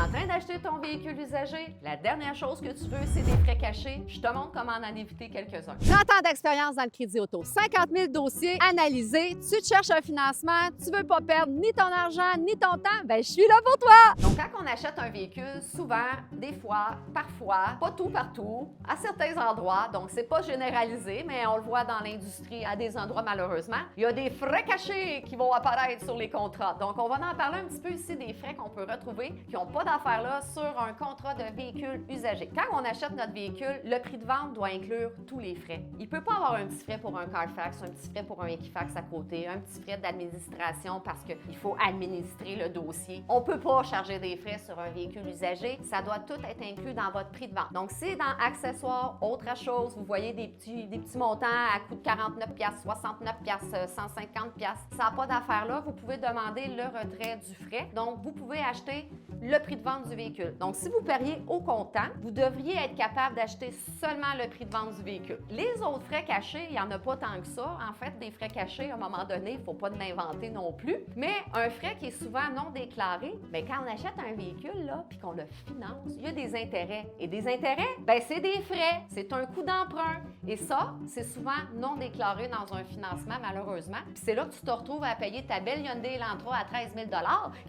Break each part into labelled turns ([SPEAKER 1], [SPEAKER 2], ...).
[SPEAKER 1] en train d'acheter ton véhicule usagé, la dernière chose que tu veux, c'est des frais cachés. Je te montre comment en éviter quelques-uns.
[SPEAKER 2] 30 ans d'expérience dans le crédit auto, 50 000 dossiers analysés, tu te cherches un financement, tu veux pas perdre ni ton argent ni ton temps, ben je suis là pour toi!
[SPEAKER 1] Donc, quand on achète un véhicule, souvent, des fois, parfois, pas tout partout, à certains endroits, donc c'est pas généralisé, mais on le voit dans l'industrie à des endroits malheureusement, il y a des frais cachés qui vont apparaître sur les contrats. Donc, on va en parler un petit peu ici des frais qu'on peut retrouver qui n'ont pas d'affaires là sur un contrat de véhicule usagé. Quand on achète notre véhicule, le prix de vente doit inclure tous les frais. Il peut pas avoir un petit frais pour un Carfax, un petit frais pour un Equifax à côté, un petit frais d'administration parce qu'il faut administrer le dossier. On peut pas charger des frais sur un véhicule usagé. Ça doit tout être inclus dans votre prix de vente. Donc, si dans accessoires, autre chose, vous voyez des petits montants à coût de 49 69 150 ça n'a pas d'affaire là, vous pouvez demander le retrait du frais. Donc, vous pouvez acheter le prix de vente du véhicule. Donc, si vous paieriez au comptant, vous devriez être capable d'acheter seulement le prix de vente du véhicule. Les autres frais cachés, il n'y en a pas tant que ça. En fait, des frais cachés, à un moment donné, il ne faut pas l'inventer non plus. Mais un frais qui est souvent non déclaré, bien, quand on achète un véhicule, là, puis qu'on le finance, il y a des intérêts. Et des intérêts, bien, c'est des frais, c'est un coût d'emprunt. Et ça, c'est souvent non déclaré dans un financement, malheureusement. Puis c'est là que tu te retrouves à payer ta belle Hyundai Elantra à 13 000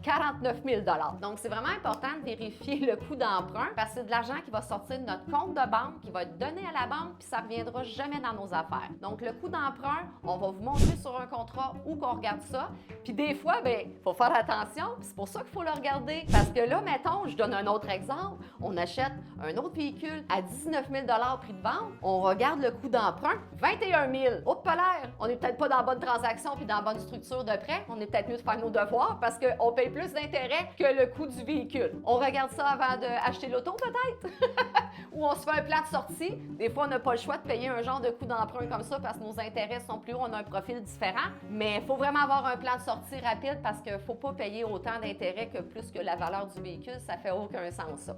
[SPEAKER 1] 49 000 Donc, c'est vraiment important de vérifier le coût d'emprunt parce que c'est de l'argent qui va sortir de notre compte de banque, qui va être donné à la banque, puis ça ne reviendra jamais dans nos affaires. Donc, le coût d'emprunt, on va vous montrer sur un contrat où qu'on regarde ça. Puis des fois, bien, il faut faire attention, puis c'est pour ça qu'il faut le regarder. Parce que là, mettons, je donne un autre exemple, on achète un autre véhicule à 19 000 prix de vente, on regarde le coût d'emprunt, 21 000. Au polaire, on n'est peut-être pas dans la bonne transaction puis dans la bonne structure de prêt, on est peut-être mieux de faire nos devoirs parce qu'on paye plus d'intérêt que le coût du véhicule. On regarde ça avant d'acheter l'auto peut-être? Ou on se fait un plan de sortie. Des fois, on n'a pas le choix de payer un genre de coût d'emprunt comme ça parce que nos intérêts sont plus hauts, on a un profil différent. Mais il faut vraiment avoir un plan de sortie rapide parce qu'il ne faut pas payer autant d'intérêts que plus que la valeur du véhicule. Ça fait aucun sens, ça.